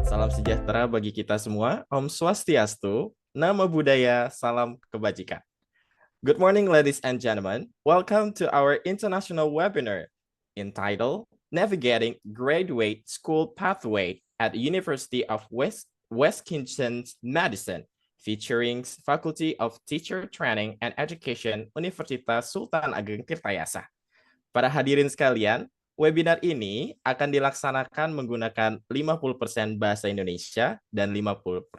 Salam sejahtera bagi kita semua. Om Swastiastu, Namo Buddhaya, Salam Kebajikan. Good morning, ladies and gentlemen. Welcome to our international webinar entitled Navigating Graduate School Pathway at University of Wisconsin-Madison, featuring Faculty of Teacher Training and Education, Universitas Sultan Ageng Tirtayasa. Para hadirin sekalian, webinar ini akan dilaksanakan menggunakan 50% bahasa Indonesia dan 50%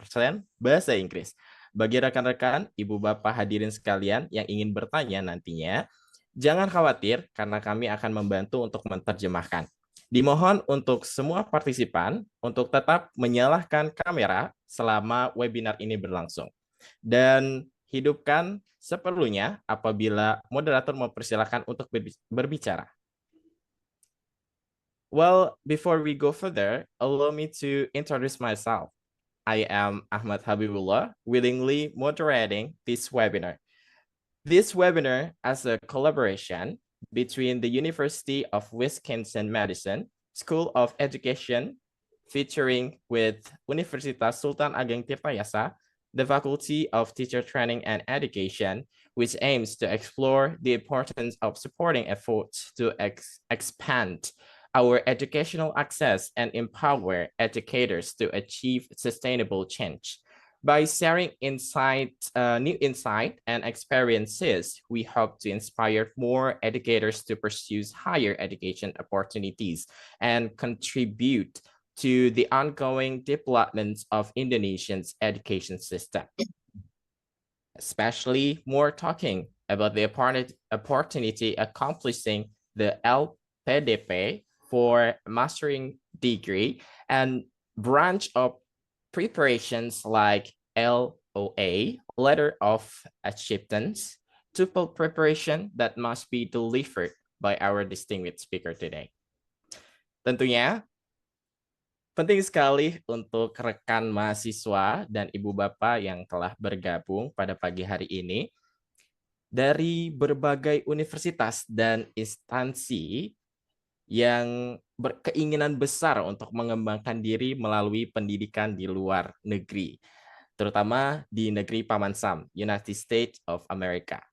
bahasa Inggris. Bagi rekan-rekan, ibu bapak hadirin sekalian yang ingin bertanya nantinya, jangan khawatir karena kami akan membantu untuk menerjemahkan. Dimohon untuk semua partisipan untuk tetap menyalakan kamera selama webinar ini berlangsung. Dan hidupkan seperlunya apabila moderator mempersilakan untuk berbicara. Well, before we go further, allow me to introduce myself. I am Ahmad Habibullah, willingly moderating this webinar. This webinar is a collaboration between the University of Wisconsin-Madison School of Education, featuring with Universitas Sultan Ageng Tirtayasa, the Faculty of Teacher Training and Education, which aims to explore the importance of supporting efforts to expand our educational access and empower educators to achieve sustainable change. By sharing new insight and experiences, we hope to inspire more educators to pursue higher education opportunities and contribute to the ongoing development of Indonesia's education system. Especially more talking about the opportunity accomplishing the LPDP for mastering degree and branch of preparations like LOA, Letter of Acceptance, TOEFL preparation that must be delivered by our distinguished speaker today. Tentunya, penting sekali untuk rekan mahasiswa dan ibu bapak yang telah bergabung pada pagi hari ini dari berbagai universitas dan instansi yang berkeinginan besar untuk mengembangkan diri melalui pendidikan di luar negeri, terutama di negeri Paman Sam, United States of America.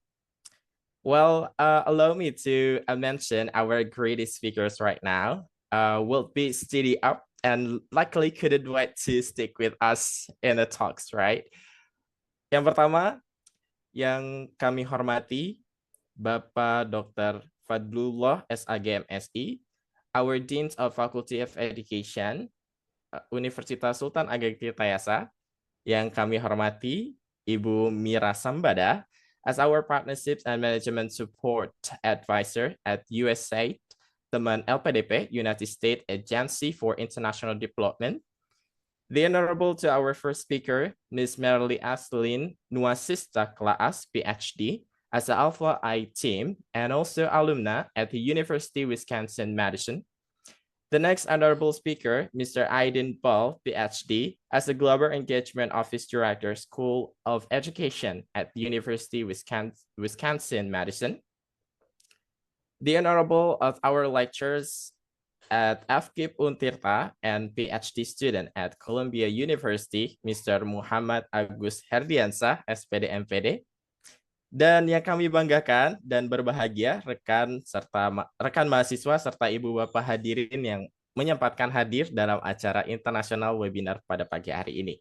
Well, allow me to mention our greatest speakers right now. Will be steady up and likely couldn't wait to stick with us in the talks, right? Yang pertama, yang kami hormati, Bapak Dr. Fadlullah, SAG, MSI, our Dean of Faculty of Education, Universitas Sultan Ageng Tirtayasa, yang kami hormati, Ibu Mira Sambada, as our Partnerships and Management Support Advisor at USAID TEMAN LPDP, United States Agency for International Development. The Honorable to our first speaker, Ms. Merly Aslin Nuasista Klaas, PhD, as the Alpha I team and also alumna at the University Wisconsin-Madison. The next honorable speaker, Mr. Aiden Paul, PhD, as the Global Engagement Office Director, School of Education at the University Wisconsin-Madison. The honorable of our lecturers at FKIP UNTIRTA and PhD student at Columbia University, Mr. Muhammad Agus Herdiansyah, SPD MPD. Dan yang kami banggakan dan berbahagia rekan mahasiswa serta ibu bapak hadirin yang menyempatkan hadir dalam acara internasional webinar pada pagi hari ini.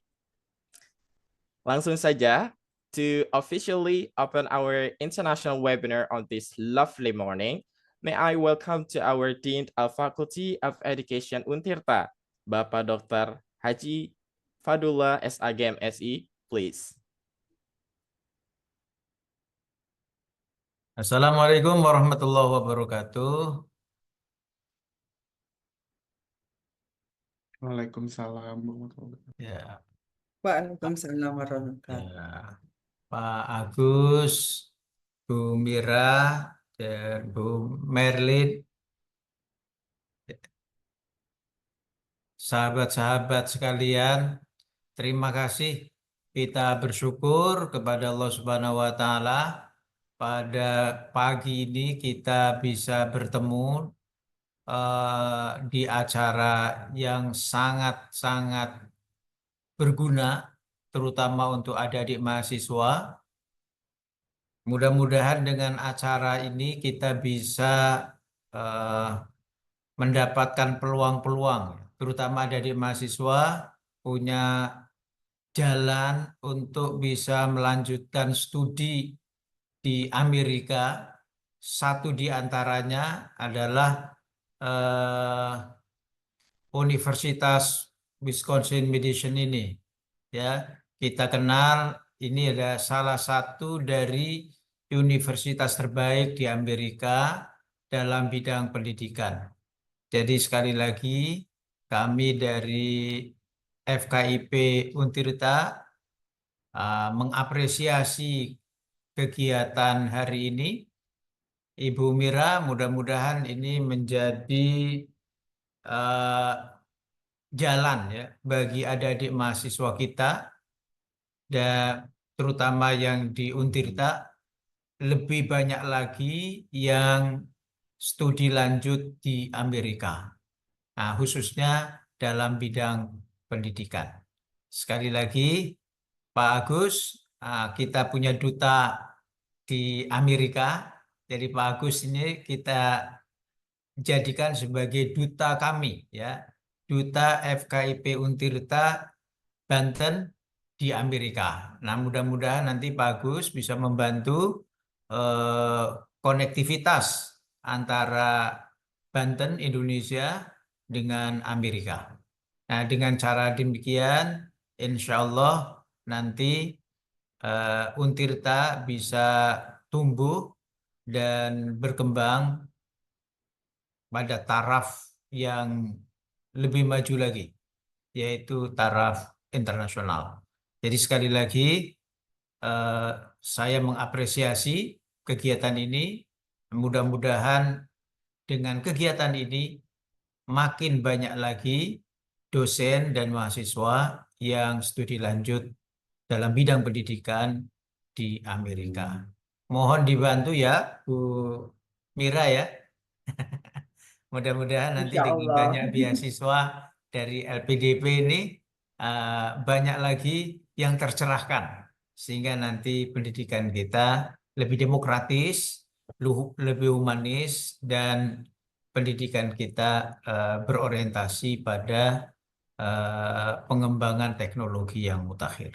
Langsung saja, to officially open our international webinar on this lovely morning, may I welcome to our Dean of Faculty of Education UNTIRTA, Bapak Dr. Haji Fadlullah, SAG, MSI, please. Assalamualaikum warahmatullahi wabarakatuh. Waalaikumsalam warahmatullahi wabarakatuh. Ya, Waalaikumsalam warahmatullahi wabarakatuh. ya, Pak Agus, Bu Mira, dan Bu Merlin, sahabat-sahabat sekalian, terima kasih. Kita bersyukur kepada Allah Subhanahu wa Ta'ala. Pada pagi ini kita bisa bertemu di acara yang sangat-sangat berguna, terutama untuk adik-adik mahasiswa. Mudah-mudahan dengan acara ini kita bisa mendapatkan peluang-peluang, terutama adik-adik mahasiswa punya jalan untuk bisa melanjutkan studi di Amerika. Satu di antaranya adalah Universitas Wisconsin-Madison ini. Ya, kita kenal ini adalah salah satu dari universitas terbaik di Amerika dalam bidang pendidikan. Jadi sekali lagi kami dari FKIP UNTIRTA mengapresiasi kegiatan hari ini. Ibu Mira, mudah-mudahan ini menjadi jalan ya bagi adik-adik mahasiswa kita, dan terutama yang di UNTIRTA, lebih banyak lagi yang studi lanjut di Amerika. Nah, khususnya dalam bidang pendidikan. Sekali lagi, Pak Agus, kita punya duta di Amerika. Jadi Pak Agus ini kita jadikan sebagai duta kami, ya, duta FKIP UNTIRTA Banten di Amerika. Nah, mudah-mudahan nanti Pak Agus bisa membantu konektivitas antara Banten, Indonesia dengan Amerika. Nah, dengan cara demikian, insya Allah nanti UNTIRTA bisa tumbuh dan berkembang pada taraf yang lebih maju lagi, yaitu taraf internasional. Jadi sekali lagi, saya mengapresiasi kegiatan ini. Mudah-mudahan dengan kegiatan ini makin banyak lagi dosen dan mahasiswa yang studi lanjut dalam bidang pendidikan di Amerika. Mohon dibantu ya, Bu Mira ya. Mudah-mudahan nanti Insya dengan Allah. banyak beasiswa dari LPDP ini banyak lagi yang tercerahkan, sehingga nanti pendidikan kita lebih demokratis, lebih humanis, dan pendidikan kita berorientasi pada pengembangan teknologi yang mutakhir.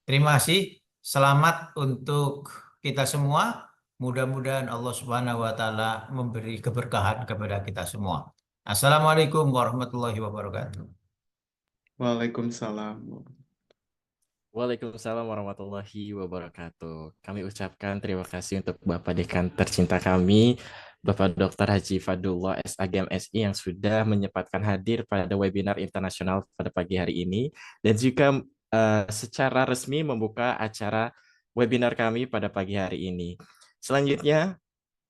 Terima kasih. Selamat untuk kita semua. Mudah-mudahan Allah Subhanahu wa Ta'ala memberi keberkahan kepada kita semua. Assalamualaikum warahmatullahi wabarakatuh. Waalaikumsalam. Waalaikumsalam warahmatullahi wabarakatuh. Kami ucapkan terima kasih untuk Bapak Dekan tercinta kami, Bapak Dr. Haji Fadlullah SAGM SI yang sudah menyempatkan hadir pada webinar internasional pada pagi hari ini, dan juga secara resmi membuka acara webinar kami pada pagi hari ini. Selanjutnya,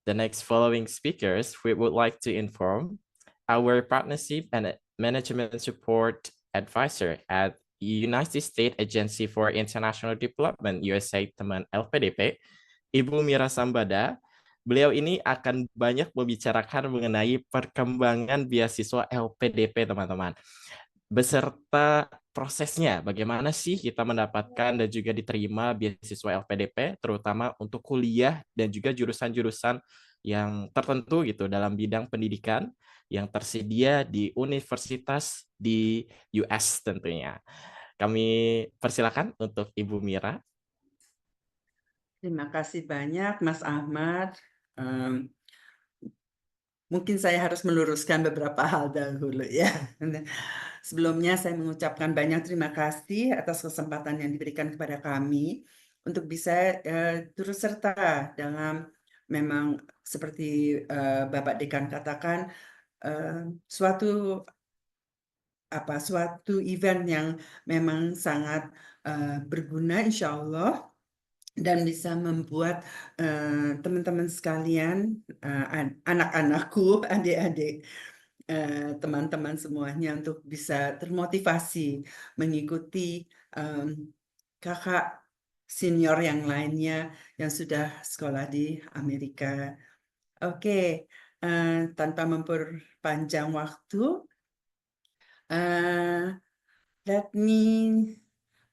the next following speakers, we would like to inform our partnership and management support advisor at United States Agency for International Development USAID TEMAN LPDP, Ibu Mira Sambada. Beliau ini akan banyak membicarakan mengenai perkembangan beasiswa LPDP, teman-teman, beserta prosesnya, bagaimana sih kita mendapatkan dan juga diterima beasiswa LPDP, terutama untuk kuliah dan juga jurusan-jurusan yang tertentu gitu dalam bidang pendidikan yang tersedia di universitas di US tentunya. Kami persilakan untuk Ibu Mira. Terima kasih banyak, Mas Ahmad. Mungkin saya harus meluruskan beberapa hal dahulu ya. Sebelumnya saya mengucapkan banyak terima kasih atas kesempatan yang diberikan kepada kami untuk bisa turut serta dalam, memang seperti Bapak Dekan katakan, suatu event yang memang sangat berguna insya Allah, dan bisa membuat teman-teman sekalian, anak-anakku, adik-adik, teman-teman semuanya untuk bisa termotivasi mengikuti kakak senior yang lainnya yang sudah sekolah di Amerika. Oke, Tanpa memperpanjang waktu,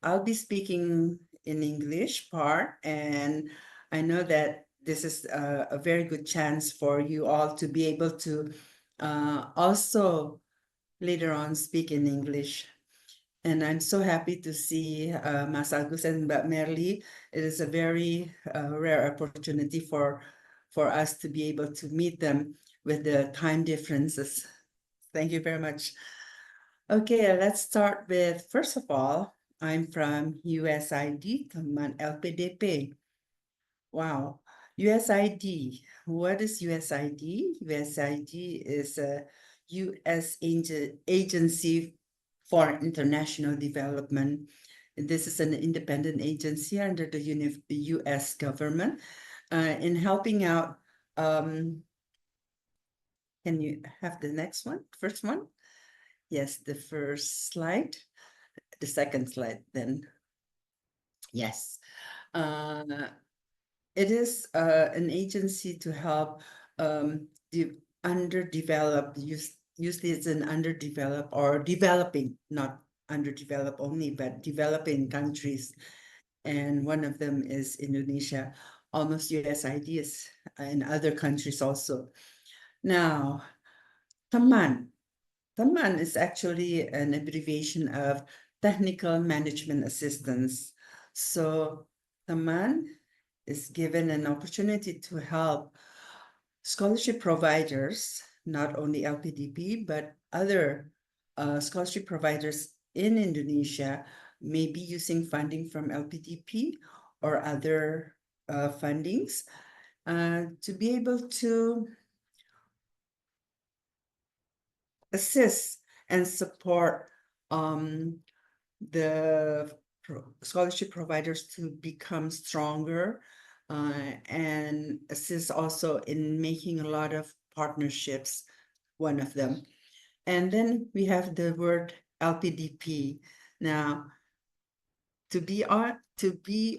I'll be speaking in English part, and I know that this is a very good chance for you all to be able to also later on speak in English. And I'm so happy to see Mas Agus and Mbak Merly. It is a very rare opportunity for us to be able to meet them with the time differences. Thank you very much. Okay, let's start with, first of all, I'm from USAID Teman LPDP. Wow, USAID. What is USAID? USAID is a U.S. agency for international development. This is an independent agency under the U.S. government in helping out. Can you have the next one? First one? Yes, the first slide. The second slide then. Yes. It is an agency to help the underdeveloped, usually it's an underdeveloped or developing, not underdeveloped only, but developing countries. And one of them is Indonesia, almost USAID is in other countries also. Now, Teman. Teman is actually an abbreviation of Technical Management Assistance. So Teman is given an opportunity to help scholarship providers, not only LPDP, but other scholarship providers in Indonesia, maybe using funding from LPDP or other fundings to be able to assist and support the scholarship providers to become stronger and assist also in making a lot of partnerships, one of them. And then we have the word LPDP. Now, to be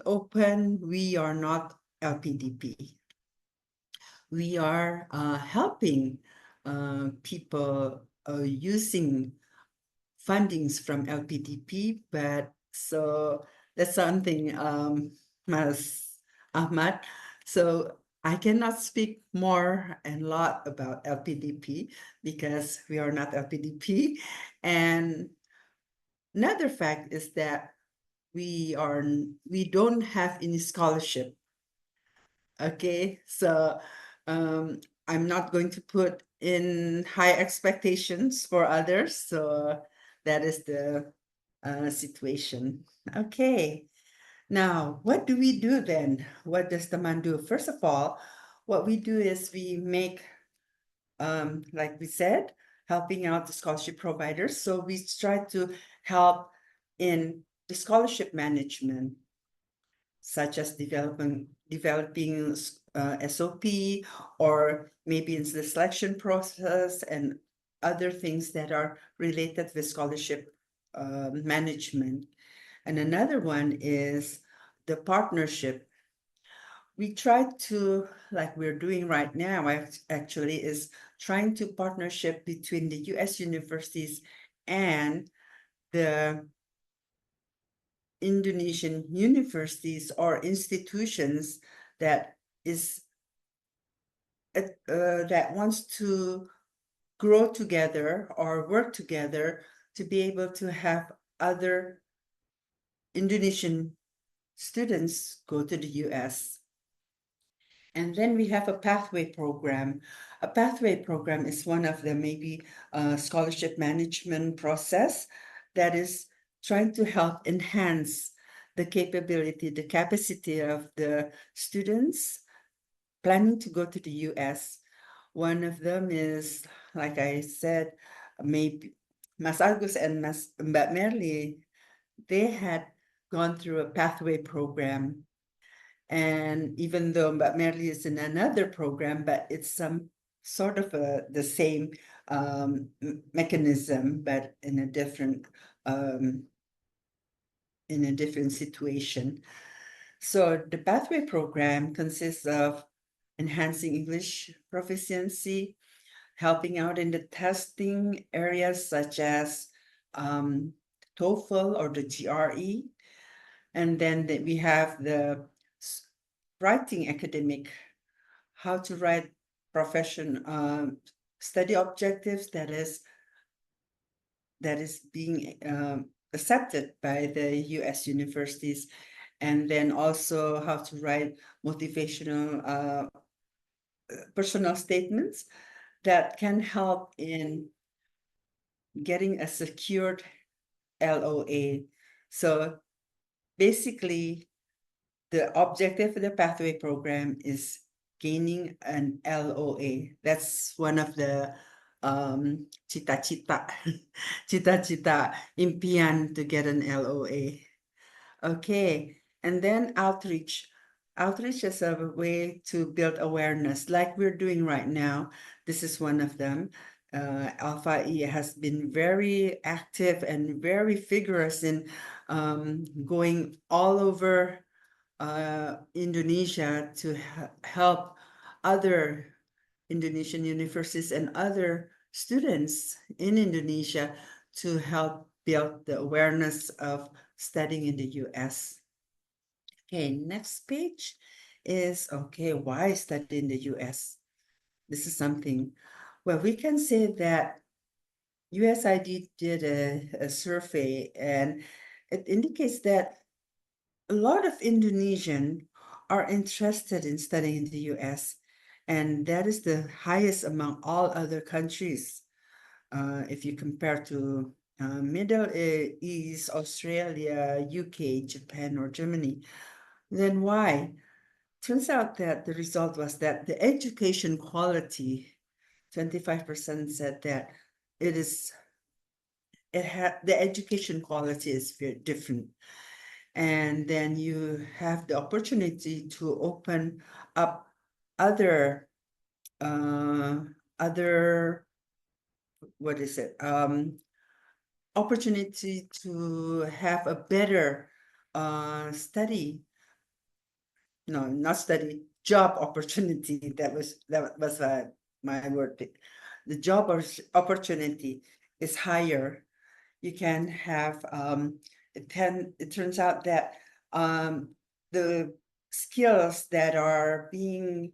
open, we are not LPDP. We are helping people using fundings from LPDP, but so that's something, Mas Ahmad. So I cannot speak more and lot about LPDP because we are not LPDP. And another fact is that we don't have any scholarship. Okay, so I'm not going to put in high expectations for others. So that is the situation. Okay, now what do we do then? What does Teman do? First of all, what we do is we make, like we said, helping out the scholarship providers. So we try to help in the scholarship management, such as developing SOP, or maybe in the selection process and other things that are related with scholarship management. And another one is the partnership. We try to, like we're doing right now, actually, is trying to partnership between the US universities and the Indonesian universities or institutions that wants to grow together or work together to be able to have other Indonesian students go to the US. And then we have a pathway program. A pathway program is one of the maybe scholarship management process that is trying to help enhance the capacity of the students planning to go to the US. One of them is, like I said, maybe Mas Agus and Mbak Merly, they had gone through a pathway program. And even though Mbak Merly is in another program, but it's some sort of the same mechanism, but in a different situation. So the pathway program consists of enhancing English proficiency, helping out in the testing areas such as TOEFL or the GRE. And then we have the writing academic, how to write study objectives that is being accepted by the US universities, and then also how to write motivational personal statements that can help in getting a secured LOA. So basically, the objective of the pathway program is gaining an LOA. That's one of the cita-cita impian to get an LOA. Okay, and then outreach. Outreach is a way to build awareness like we're doing right now. This is one of them. Alpha E has been very active and very vigorous in going all over Indonesia to help other Indonesian universities and other students in Indonesia to help build the awareness of studying in the US. Okay, next page is, okay, why study in the US? This is something, well, we can say that USAID did a survey, and it indicates that a lot of Indonesians are interested in studying in the US, and that is the highest among all other countries. If you compare to Middle East, Australia, UK, Japan, or Germany, then why? Turns out that the result was that the education quality, 25% said that the education quality is very different. And then you have the opportunity to open up other opportunity to have a better job opportunity. That was my word pick. The job opportunity is higher. You can have it turns out that the skills that are being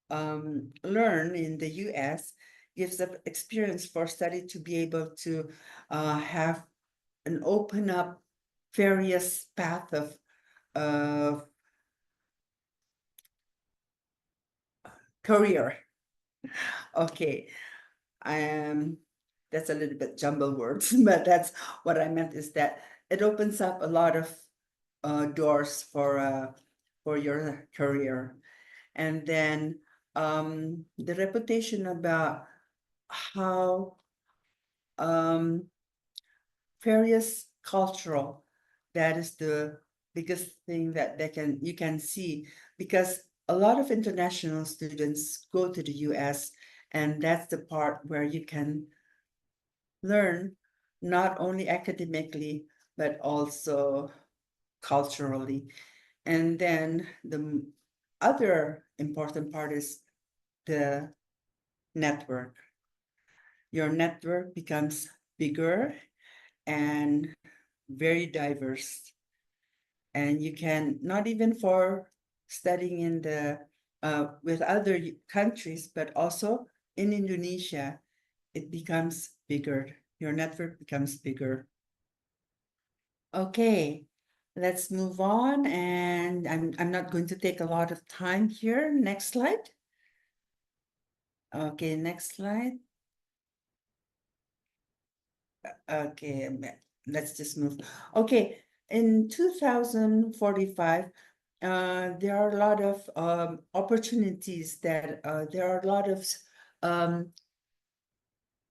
learned in the US gives the experience for study to be able to have and open up various path of career. Okay, that's a little bit jumbled words, but that's what I meant, is that it opens up a lot of doors for your career. And then the reputation about how various cultural, that is the biggest thing that you can see, because a lot of international students go to the US, and that's the part where you can learn not only academically but also culturally. And then the other important part is the network. Your network becomes bigger and very diverse, and you can, not even for studying in the with other countries, but also in Indonesia, it becomes bigger. Your network becomes bigger. Okay, let's move on, and I'm not going to take a lot of time here. Next slide. Okay, next slide. Okay, let's just move. Okay, in 2045, there are a lot of opportunities that there are a lot of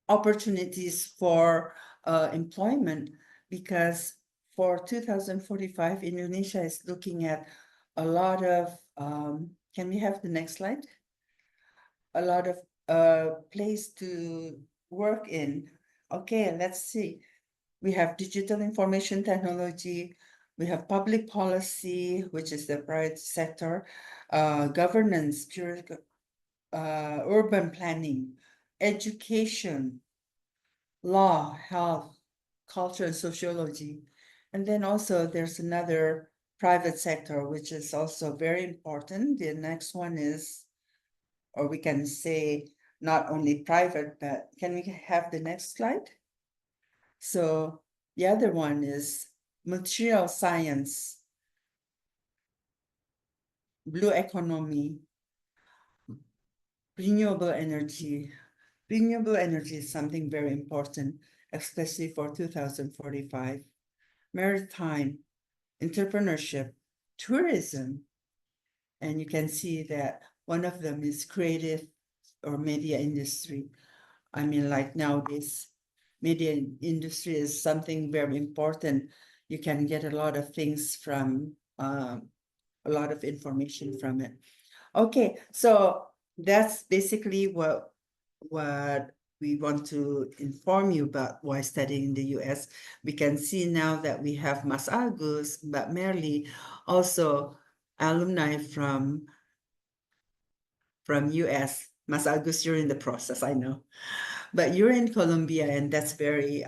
opportunities for employment, because for 2045, Indonesia is looking at a lot of, can we have the next slide? A lot of place to work in. Okay, let's see. We have digital information technology, we have public policy, which is the private sector, governance, urban planning, education, law, health, culture, and sociology. And then also there's another private sector, which is also very important. The next one is, or we can say not only private, but can we have the next slide? So the other one is material science, blue economy, renewable energy. Renewable energy is something very important, especially for 2045. Maritime, entrepreneurship, tourism, and you can see that one of them is creative or media industry. I mean, like nowadays, media industry is something very important. You can get a lot of things from, a lot of information from it. Okay, so that's basically what we want to inform you about why studying in the US. We can see now that we have Mas Agus, but merely also alumni from US. Mas Agus, you're in the process, I know. But you're in Colombia, and that's very,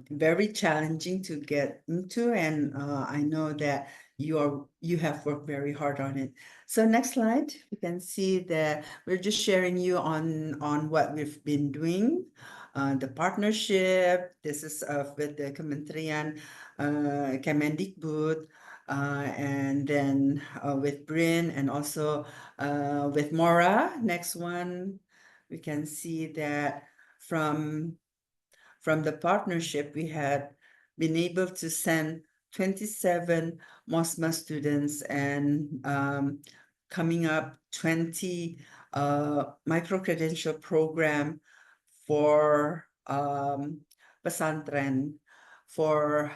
very challenging to get into. And I know that you have worked very hard on it. So next slide, you can see that we're just sharing you on what we've been doing. The partnership, this is with the Kementerian Kemendikbud, and then with Bryn, and also with Mora. Next one, we can see that from the partnership, we had been able to send 27 MOSMA students and coming up 20 micro-credential program for pesantren, for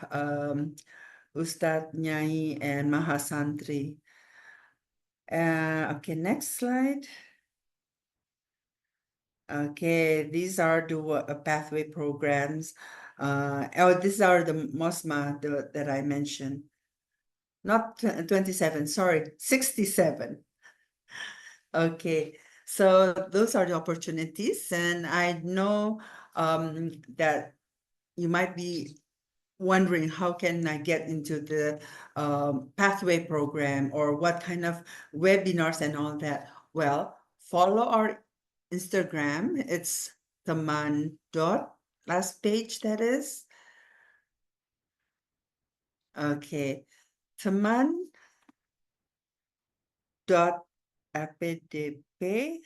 Ustadz, Nyai, and Mahasantri. Okay, next slide. Okay, these are the pathway programs. These are the MOSMA that I mentioned. Not 27, sorry, 67. Okay, so those are the opportunities. And I know that you might be wondering, how can I get into the pathway program, or what kind of webinars and all that? Well, follow our Instagram. It's teman dot, last page that is. Okay, teman dot LPDP.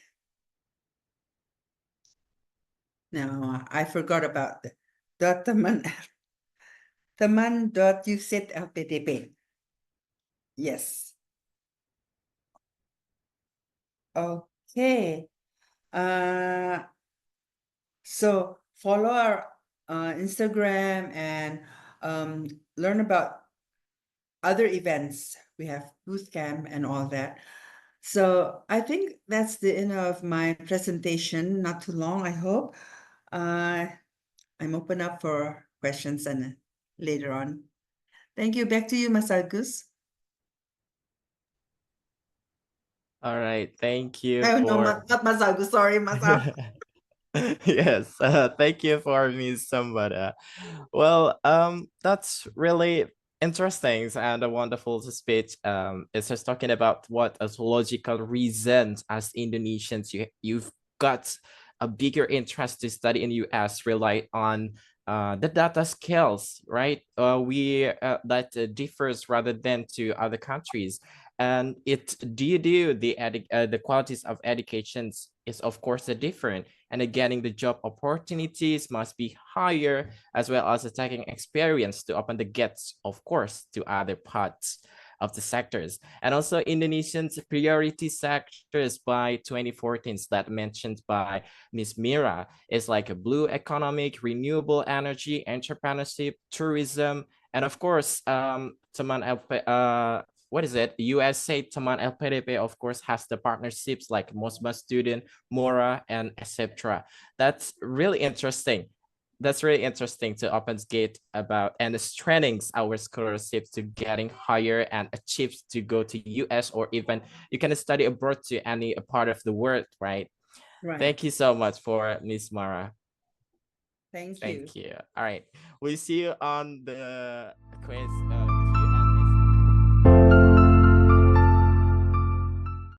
No, I forgot about that. Dot teman dot USAID LPDP. Yes. Okay. So follow our Instagram and learn about other events. We have booth camp and all that. So I think that's the end of my presentation. Not too long, I hope. I'm open up for questions and later on. Thank you. Back to you, Mas Agus. All right, thank you Oh, no, for not Mas Agus. Sorry, Mas Agus. yes, thank you for Ms. Sambada. Well, that's really interesting and a wonderful speech. It's just talking about what as logical reasons as Indonesians you've got a bigger interest to study in US rely on the data skills, right? That differs rather than to other countries, and due to the qualities of educations is of course different, and getting the job opportunities must be higher, as well as taking experience to open the gates, of course, to other parts of the sectors. And also Indonesians priority sectors by 2014 that mentioned by Ms. Mira is like a blue economic, renewable energy, entrepreneurship, tourism, and of course, what is it? USAID Teman LPDP, of course, has the partnerships like MOSMA Student, Mora, and etc. That's really interesting. That's really interesting to open gate about and strengthens our scholarships to getting higher and achieves to go to US, or even you can study abroad to any part of the world, right? Right. Thank you so much for Miss Mara. Thank you. Thank you. All right. We'll see you on the quiz.